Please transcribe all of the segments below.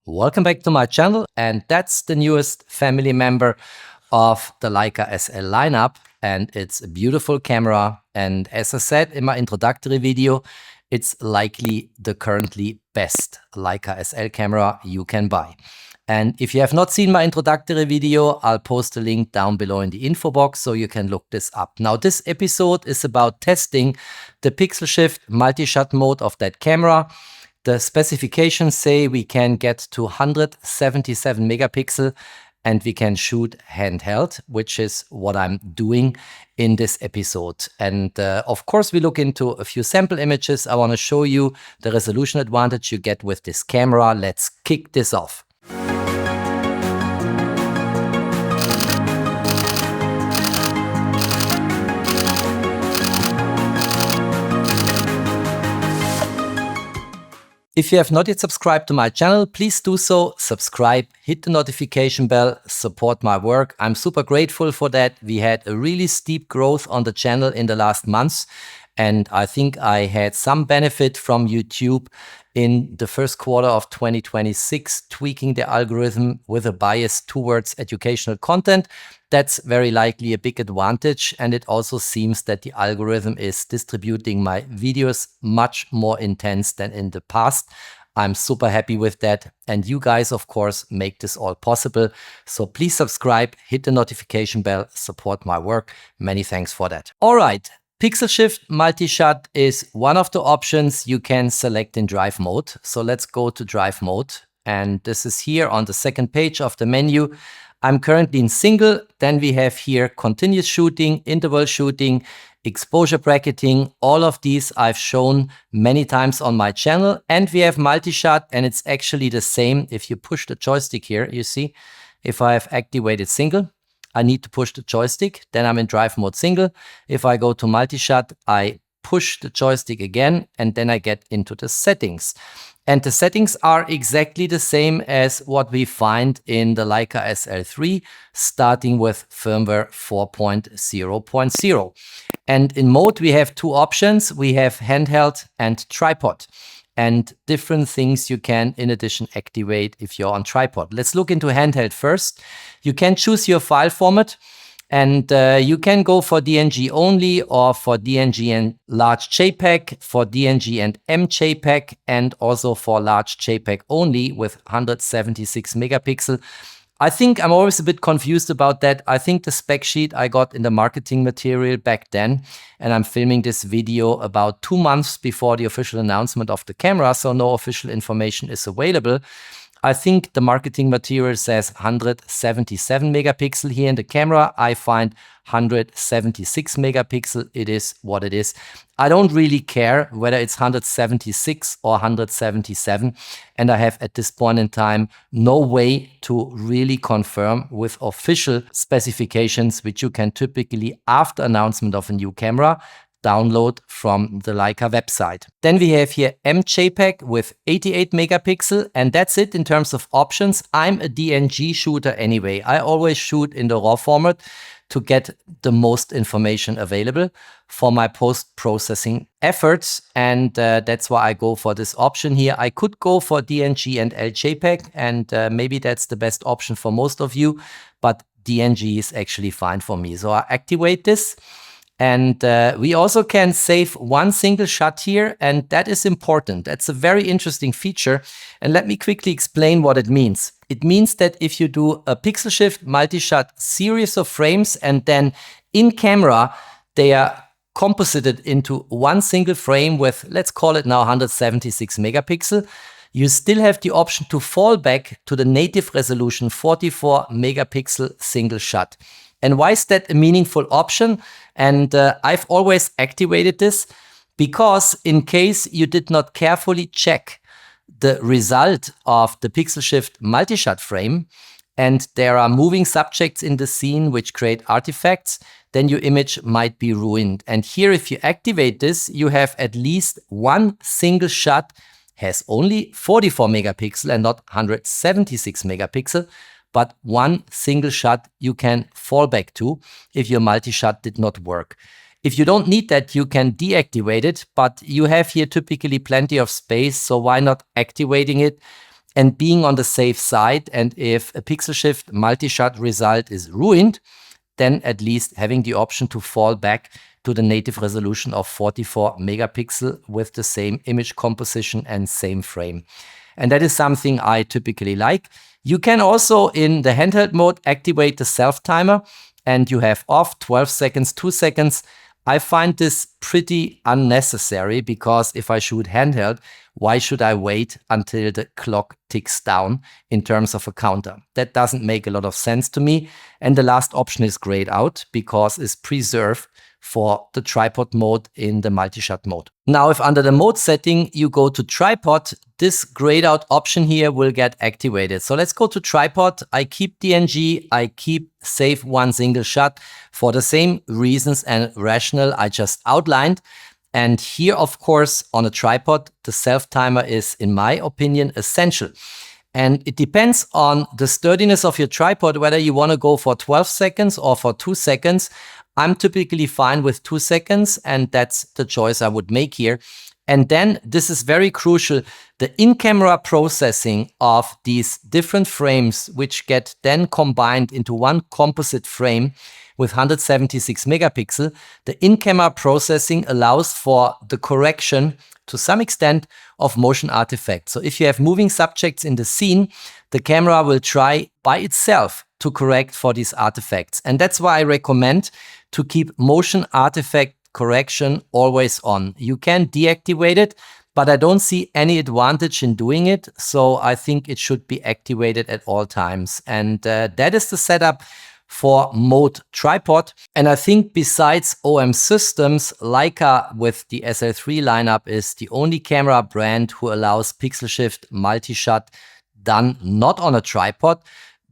Welcome back to my channel, and that's the newest family member of the Leica SL lineup, and it's a beautiful camera. And as I said in my introductory video, it's likely the currently best Leica SL camera you can buy. And if you have not seen my introductory video, I'll post a link down below in the info box so you can look this up. Now, this episode is about testing the pixel shift multi-shot mode of that camera. The specifications say we can get to 177 megapixel and we can shoot handheld, which is what I'm doing in this episode. And of course, we look into a few sample images. I want to show you the resolution advantage you get with this camera. Let's kick this off. If you have not yet subscribed to my channel, please do so. Subscribe, hit the notification bell, support my work. I'm super grateful for that. We had a really steep growth on the channel in the last months, and I think I had some benefit from YouTube in the first quarter of 2026, tweaking the algorithm with a bias towards educational content. That's very likely a big advantage, and it also seems that the algorithm is distributing my videos much more intense than in the past. I'm super happy with that, and you guys, of course, make this all possible. So please subscribe, hit the notification bell, support my work. Many thanks for that. All right. Pixel shift multi-shot is one of the options you can select in drive mode. So let's go to drive mode. And this is here on the second page of the menu. I'm currently in single. Then we have here continuous shooting, interval shooting, exposure bracketing. All of these I've shown many times on my channel. And we have multi-shot, and it's actually the same. If you push the joystick here, you see, if I have activated single, I need to push the joystick, then I'm in drive mode single. If I go to multi-shot, I push the joystick again, and then I get into the settings. And the settings are exactly the same as what we find in the Leica SL3, starting with firmware 4.0.0. And in mode, we have two options. We have handheld and tripod, and different things you can, in addition, activate if you're on tripod. Let's look into handheld first. You can choose your file format, and you can go for DNG only, or for DNG and large JPEG, for DNG and MJPEG, and also for large JPEG only with 176 megapixel. I think I'm always a bit confused about that. I think the spec sheet I got in the marketing material back then, and I'm filming this video about 2 months before the official announcement of the camera, so no official information is available. I think the marketing material says 177 megapixel here in the camera. I find 176 megapixel. It is what it is. I don't really care whether it's 176 or 177. And I have at this point in time no way to really confirm with official specifications, which you can typically, after announcement of a new camera, download from the Leica website. Then we have here MJPEG with 88 megapixel, and that's it in terms of options. I'm a DNG shooter anyway. I always shoot in the RAW format to get the most information available for my post-processing efforts, and that's why I go for this option here. I could go for DNG and LJPEG, and maybe that's the best option for most of you, but DNG is actually fine for me. So I activate this. And we also can save one single shot here, and that is important. That's a very interesting feature. And let me quickly explain what it means. It means that if you do a pixel shift multi-shot series of frames, and then in camera, they are composited into one single frame with, let's call it now 176 megapixel, you still have the option to fall back to the native resolution 44 megapixel single shot. And why is that a meaningful option? And I've always activated this because in case you did not carefully check the result of the pixel shift multi-shot frame, and there are moving subjects in the scene which create artifacts, then your image might be ruined. And here, if you activate this, you have at least one single shot has only 44 megapixel and not 176 megapixel. But one single shot you can fall back to if your multi-shot did not work. If you don't need that, you can deactivate it, but you have here typically plenty of space, so why not activating it? and being on the safe side. And if a pixel shift multi-shot result is ruined, then at least having the option to fall back to the native resolution of 44 megapixel with the same image composition and same frame. And that is something I typically like. You can also, in the handheld mode, activate the self timer, and you have off 12 seconds, 2 seconds. I find this pretty unnecessary because if I shoot handheld, why should I wait until the clock ticks down in terms of a counter? That doesn't make a lot of sense to me. And the last option is grayed out because it's preserved for the tripod mode in the multi-shot mode. Now, if under the mode setting you go to tripod, this grayed out option here will get activated. So let's go to tripod. I keep DNG, I keep save one single shot for the same reasons and rationale I just outlined. And here, of course, on a tripod, the self timer is, in my opinion, essential. And it depends on the sturdiness of your tripod, whether you want to go for 12 seconds or for 2 seconds. I'm typically fine with 2 seconds, and that's the choice I would make here. And then this is very crucial, the in-camera processing of these different frames, which get then combined into one composite frame with 176 megapixel. The in-camera processing allows for the correction to some extent of motion artifacts. So if you have moving subjects in the scene, the camera will try by itself to correct for these artifacts. And that's why I recommend to keep motion artifact correction always on. You can deactivate it, but I don't see any advantage in doing it. So I think it should be activated at all times. And that is the setup for mode tripod. And I think besides OM systems, Leica with the SL3 lineup is the only camera brand who allows pixel shift multi-shot done not on a tripod,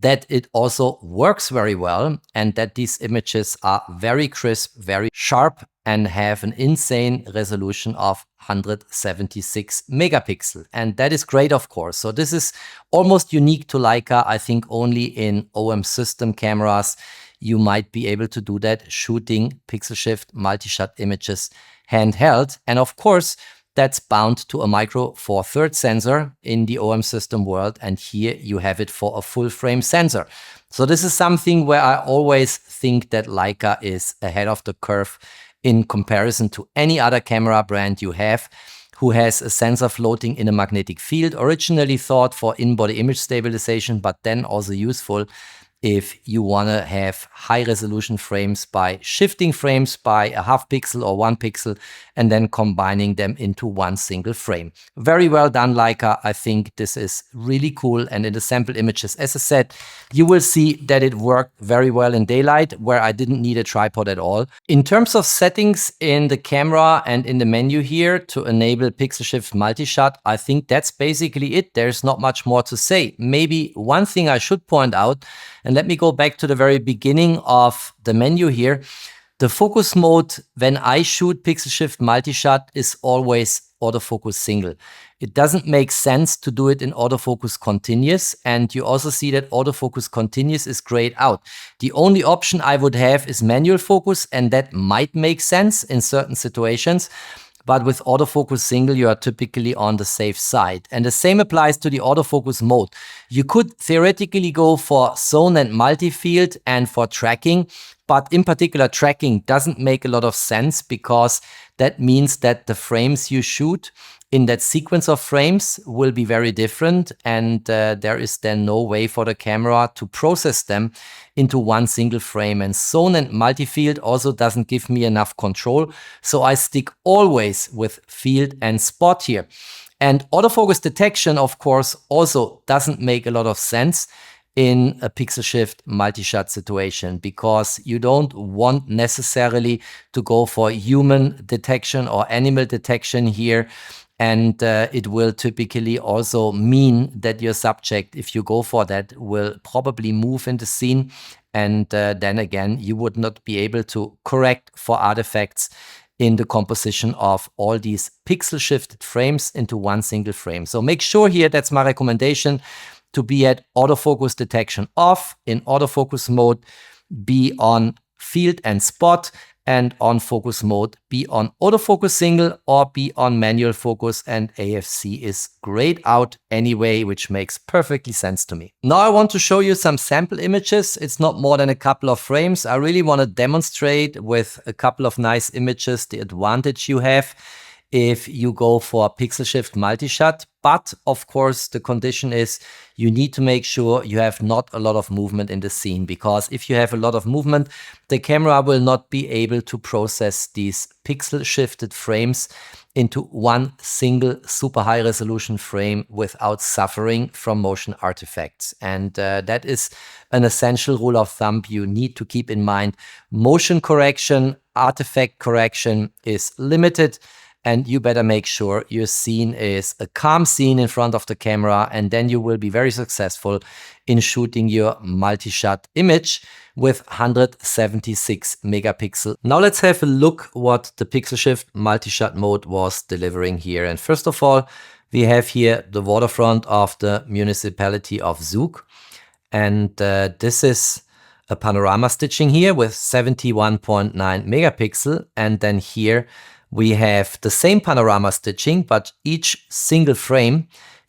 that it also works very well, and that these images are very crisp, very sharp, and have an insane resolution of 176 megapixel. And that is great, of course. So this is almost unique to Leica. I think only in OM system cameras you might be able to do that, shooting pixel shift multi-shot images handheld. And of course, that's bound to a micro four thirds sensor in the OM system world. And here you have it for a full frame sensor. So this is something where I always think that Leica is ahead of the curve in comparison to any other camera brand you have who has a sensor floating in a magnetic field, originally thought for in-body image stabilization, but then also useful if you want to have high resolution frames by shifting frames by a half pixel or 1 pixel and then combining them into one single frame. Very well done, Leica. I think this is really cool. And in the sample images, as I said, you will see that it worked very well in daylight where I didn't need a tripod at all. In terms of settings in the camera and in the menu here to enable pixel shift multi-shot, I think that's basically it. There's not much more to say. Maybe one thing I should point out, and let me go back to the very beginning of the menu here. The focus mode, when I shoot pixel shift multi-shot, is always autofocus single. It doesn't make sense to do it in autofocus continuous. And you also see that autofocus continuous is grayed out. The only option I would have is manual focus, and that might make sense in certain situations. But with autofocus single, you are typically on the safe side. And the same applies to the autofocus mode. You could theoretically go for zone and multi-field and for tracking, but in particular, tracking doesn't make a lot of sense because that means that the frames you shoot in that sequence of frames will be very different, and there is then no way for the camera to process them into one single frame. And zone and multi-field also doesn't give me enough control, so I stick always with field and spot here. And autofocus detection, of course, also doesn't make a lot of sense in a pixel shift multi-shot situation, because you don't want necessarily to go for human detection or animal detection here. And it will typically also mean that your subject, if you go for that, will probably move in the scene. And then again, you would not be able to correct for artifacts in the composition of all these pixel shifted frames into one single frame. So make sure here, that's my recommendation, to be at autofocus detection off, in autofocus mode, be on field and spot, and on focus mode, be on autofocus single or be on manual focus, and AFC is grayed out anyway, which makes perfectly sense to me. Now I want to show you some sample images. It's not more than a couple of frames. I really want to demonstrate with a couple of nice images the advantage you have if you go for pixel shift multi-shot. But of course, the condition is you need to make sure you have not a lot of movement in the scene, because if you have a lot of movement, the camera will not be able to process these pixel shifted frames into one single super high resolution frame without suffering from motion artifacts. And that is an essential rule of thumb you need to keep in mind. Motion correction, artifact correction is limited, and you better make sure your scene is a calm scene in front of the camera, and then you will be very successful in shooting your multi-shot image with 176 megapixel. Now let's have a look what the pixel shift multi-shot mode was delivering here. And first of all, we have here the waterfront of the municipality of Zug. And this is a panorama stitching here with 71.9 megapixel. And then here we have the same panorama stitching, but each single frame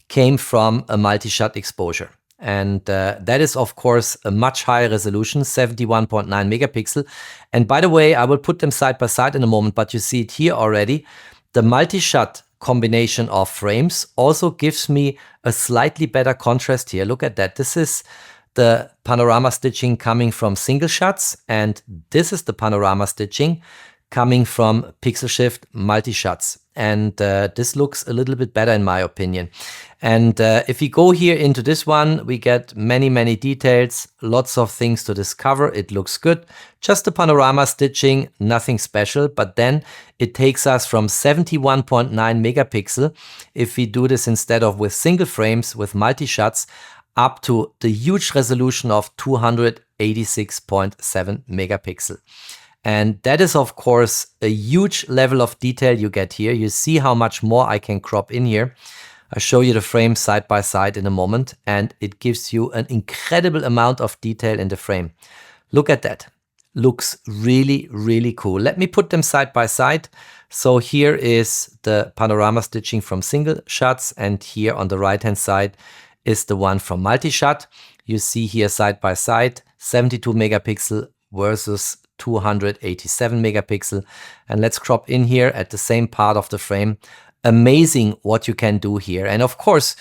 came from a multi-shot exposure. And that is, of course, a much higher resolution, 71.9 megapixel. And by the way, I will put them side by side in a moment, but you see it here already. The multi-shot combination of frames also gives me a slightly better contrast here. Look at that. This is the panorama stitching coming from single shots, and this is the panorama stitching coming from pixel shift multi-shots. And this looks a little bit better in my opinion. And if we go here into this one, we get many details, lots of things to discover. It looks good. Just the panorama stitching, nothing special. But then it takes us from 71.9 megapixel, if we do this instead of with single frames, with multi-shots, up to the huge resolution of 286.7 megapixel. And that is, of course, a huge level of detail you get here. You see how much more I can crop in here. I'll show you the frame side by side in a moment, and it gives you an incredible amount of detail in the frame. Look at that. Looks really cool. Let me put them side by side. So here is the panorama stitching from single shots, and here on the right-hand side is the one from multi-shot. You see here side by side, 72 megapixel versus 287 megapixel. And let's crop in here at the same part of the frame. Amazing what you can do here. And of course,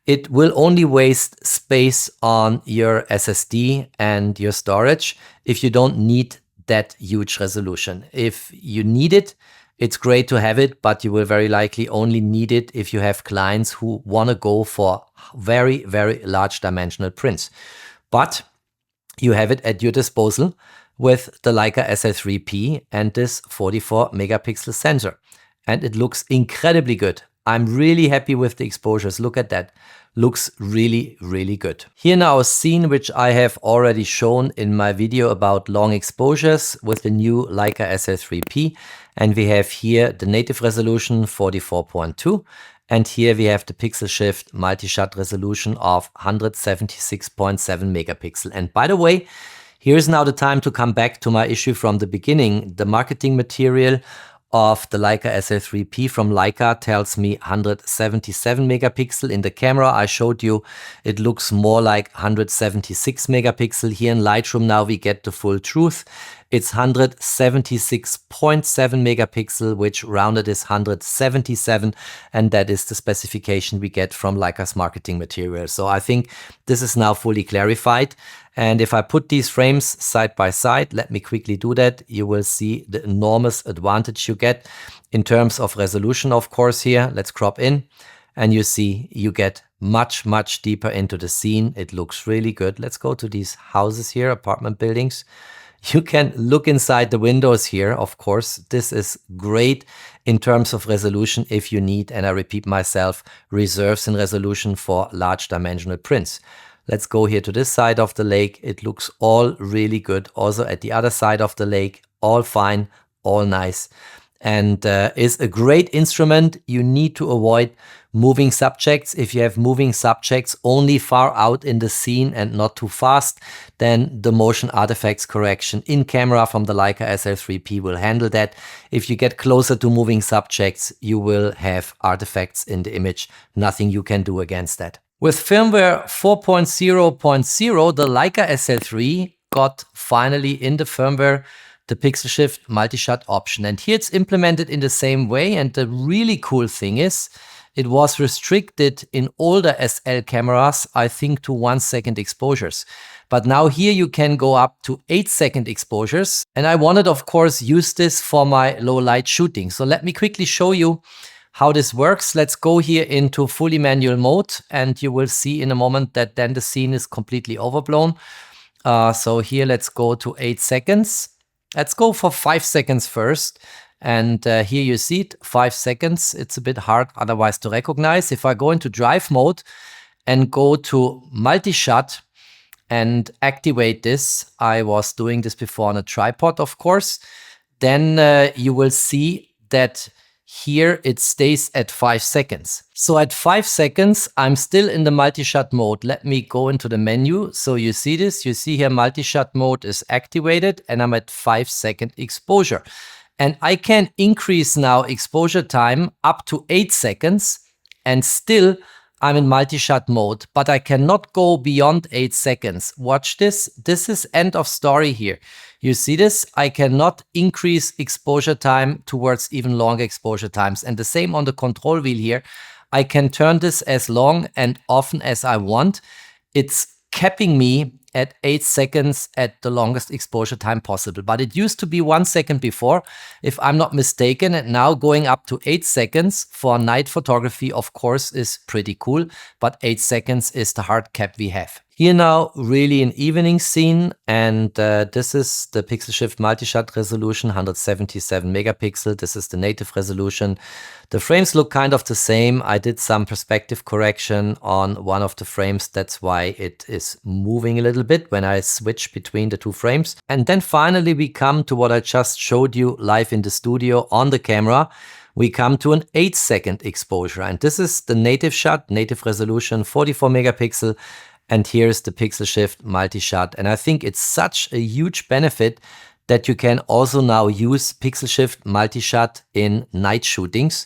it will only waste space on your SSD and your storage if you don't need that huge resolution. If you need it, it's great to have it, but you will very likely only need it if you have clients who want to go for very large dimensional prints. But you have it at your disposal with the Leica SL3-P and this 44 megapixel sensor. And it looks incredibly good. I'm really happy with the exposures. Look at that. Looks really good. Here now a scene which I have already shown in my video about long exposures with the new Leica SL3-P. And we have here the native resolution 44.2. And here we have the pixel shift multi-shot resolution of 176.7 megapixel. And by the way, here's now the time to come back to my issue from the beginning. The marketing material of the Leica SL3-P from Leica tells me 177 megapixel. In the camera I showed you, it looks more like 176 megapixel. Here in Lightroom now we get the full truth. It's 176.7 megapixel, which rounded is 177, and that is the specification we get from Leica's marketing material. So I think this is now fully clarified. And if I put these frames side by side, let me quickly do that, you will see the enormous advantage you get in terms of resolution, of course, here. Let's crop in, and you see you get much deeper into the scene. It looks really good. Let's go to these houses here, apartment buildings. You can look inside the windows here, of course. This is great in terms of resolution if you need, and I repeat myself, reserves in resolution for large dimensional prints. Let's go here to this side of the lake. It looks all really good. Also at the other side of the lake, all fine, all nice. And is a great instrument you need to avoid moving subjects. If you have moving subjects only far out in the scene and not too fast, then the motion artifacts correction in camera from the Leica SL3-P will handle that. If you get closer to moving subjects, you will have artifacts in the image. Nothing you can do against that. With firmware 4.0.0, the Leica SL3 got finally in the firmware the pixel shift multi-shot option. And here it's implemented in the same way. And the really cool thing is it was restricted in older SL cameras, I think, to 1 second exposures. But now here you can go up to 8-second exposures. And I wanted, of course, use this for my low light shooting. So let me quickly show you how this works. Let's go here into fully manual mode, and you will see in a moment that then the scene is completely overblown. So here let's go to 8 seconds. Let's go for 5 seconds first. And here you see it, 5 seconds. It's a bit hard otherwise to recognize. If I go into drive mode and go to multi-shot and activate this, I was doing this before on a tripod, of course, then you will see that here it stays at 5 seconds. So at 5 seconds, I'm still in the multi-shot mode. Let me go into the menu. So you see this, you see here multi-shot mode is activated and I'm at 5-second exposure. And I can increase now exposure time up to 8 seconds and still I'm in multi-shot mode, but I cannot go beyond 8 seconds. Watch this. This is end of story here. You see this? I cannot increase exposure time towards even longer exposure times. And the same on the control wheel here. I can turn this as long and often as I want. It's capping me at 8 seconds at the longest exposure time possible. But it used to be 1 second before, if I'm not mistaken, and now going up to 8 seconds for night photography, of course, is pretty cool, but 8 seconds is the hard cap we have. Here now, really an evening scene, and this is the pixel shift multi-shot resolution, 177 megapixel. This is the native resolution. The frames look kind of the same. I did some perspective correction on one of the frames. That's why it is moving a little bit when I switch between the two frames. And then finally we come to what I just showed you live in the studio on the camera. We come to an 8-second exposure, and this is the native shot, native resolution, 44 megapixel. And here's the pixel shift multi-shot. And I think it's such a huge benefit that you can also now use pixel shift multi-shot in night shootings.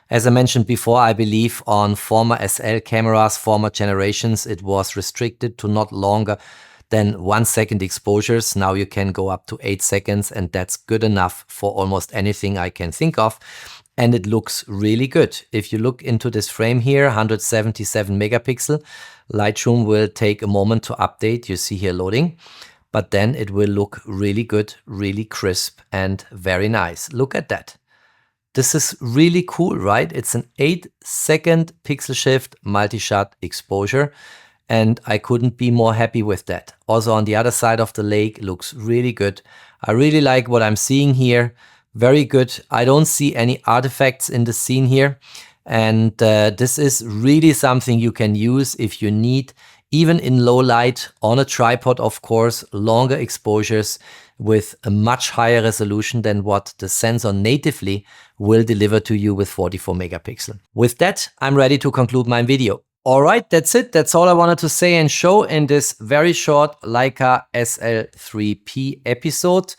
As I mentioned before, I believe on former SL cameras, former generations, it was restricted to not longer than 1 second exposures. Now you can go up to 8 seconds, and that's good enough for almost anything I can think of. And it looks really good. If you look into this frame here, 177 megapixel, Lightroom will take a moment to update. You see here loading, but then it will look really good, really crisp and very nice. Look at that. This is really cool, right? It's an 8-second pixel shift multi-shot exposure, and I couldn't be more happy with that. Also on the other side of the lake looks really good. I really like what I'm seeing here. Very good. I don't see any artifacts in the scene here. And this is really something you can use if you need, even in low light, on a tripod, of course, longer exposures with a much higher resolution than what the sensor natively will deliver to you with 44 megapixel. With that, I'm ready to conclude my video. All right, that's it. That's all I wanted to say and show in this very short Leica SL3-P episode.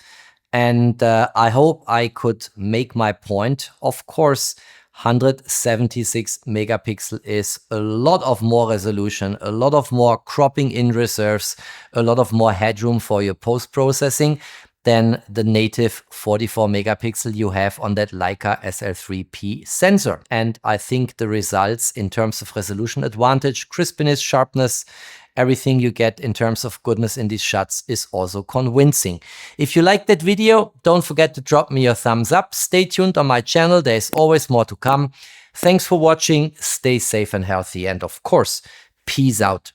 And I hope I could make my point. Of course, 176 megapixel is a lot of more resolution, a lot of more cropping in reserves, a lot of more headroom for your post-processing than the native 44 megapixel you have on that Leica SL3-P sensor. And I think the results in terms of resolution advantage, crispness, sharpness, everything you get in terms of goodness in these shots is also convincing. If you liked that video, don't forget to drop me your thumbs up. Stay tuned on my channel. There's always more to come. Thanks for watching. Stay safe and healthy. And of course, peace out.